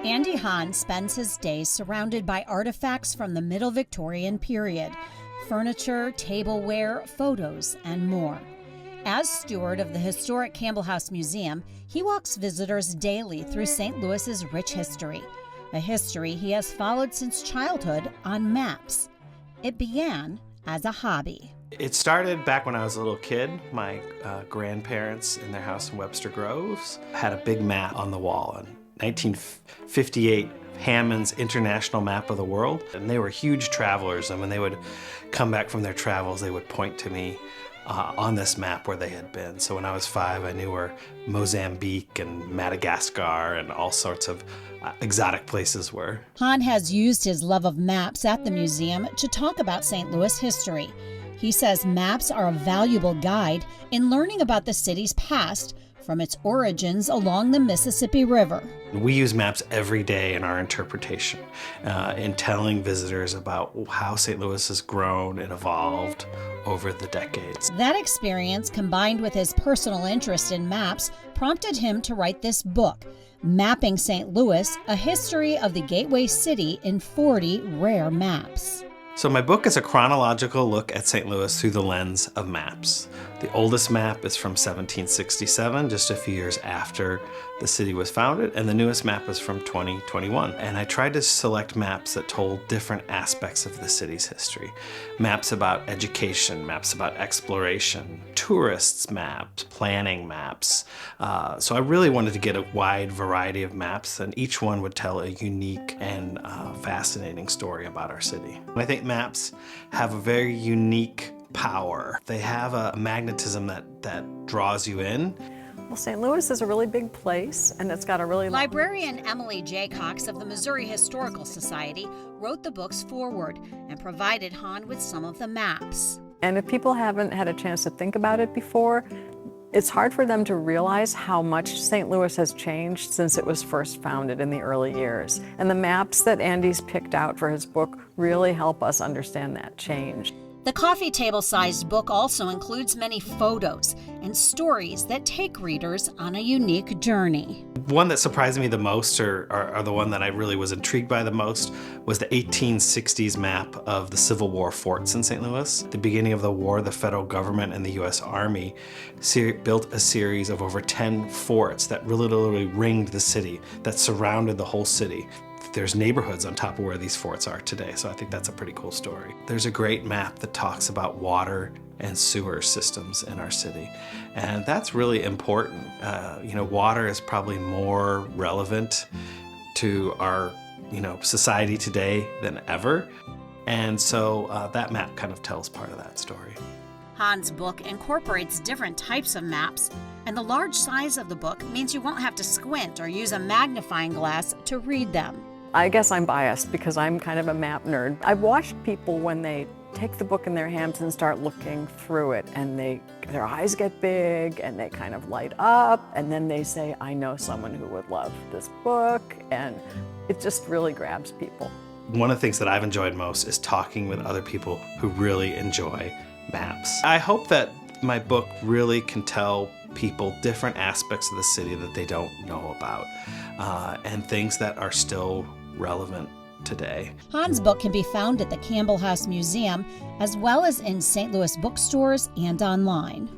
Andy Hahn spends his days surrounded by artifacts from the Middle Victorian period, furniture, tableware, photos, and more. As steward of the historic Campbell House Museum, he walks visitors daily through St. Louis's rich history, a history he has followed since childhood on maps. It began as a hobby. It started back when I was a little kid. My grandparents in their house in Webster Groves had a big map on the wall. In 1958, Hammond's International Map of the World. And they were huge travelers, and when they would come back from their travels, they would point to me on this map where they had been. So when I was 5, I knew where Mozambique and Madagascar and all sorts of exotic places were. Hahn has used his love of maps at the museum to talk about St. Louis history. He says maps are a valuable guide in learning about the city's past, from its origins along the Mississippi River. We use maps every day in our interpretation, in telling visitors about how St. Louis has grown and evolved over the decades. That experience, combined with his personal interest in maps, prompted him to write this book, Mapping St. Louis, A History of the Gateway City in 40 Rare Maps. So my book is a chronological look at St. Louis through the lens of maps. The oldest map is from 1767, just a few years after the city was founded, and the newest map is from 2021. And I tried to select maps that told different aspects of the city's history. Maps about education, maps about exploration, tourists maps, planning maps. So I really wanted to get a wide variety of maps, and each one would tell a unique and fascinating story about our city. And I think maps have a very unique power. They have a magnetism that draws you in. Well, St. Louis is a really big place, and it's got a really... Librarian Emily J. Cox of the Missouri Historical Society wrote the book's foreword and provided Hahn with some of the maps. And if people haven't had a chance to think about it before, it's hard for them to realize how much St. Louis has changed since it was first founded in the early years. And the maps that Andy's picked out for his book really help us understand that change. The coffee table-sized book also includes many photos and stories that take readers on a unique journey. One that surprised me the most, or the one that I really was intrigued by the most, was the 1860s map of the Civil War forts in St. Louis. At the beginning of the war, the federal government and the U.S. Army built a series of over 10 forts that literally ringed the city, that surrounded the whole city. There's neighborhoods on top of where these forts are today, so I think that's a pretty cool story. There's a great map that talks about water and sewer systems in our city, and that's really important. Water is probably more relevant to our society today than ever, and so that map kind of tells part of that story. Hahn's book incorporates different types of maps, and the large size of the book means you won't have to squint or use a magnifying glass to read them. I guess I'm biased because I'm kind of a map nerd. I've watched people when they take the book in their hands and start looking through it, and their eyes get big and they kind of light up, and then they say, I know someone who would love this book, and it just really grabs people. One of the things that I've enjoyed most is talking with other people who really enjoy maps. I hope that my book really can tell people different aspects of the city that they don't know about, and things that are still relevant today. Hahn's book can be found at the Campbell House Museum, as well as in St. Louis bookstores and online.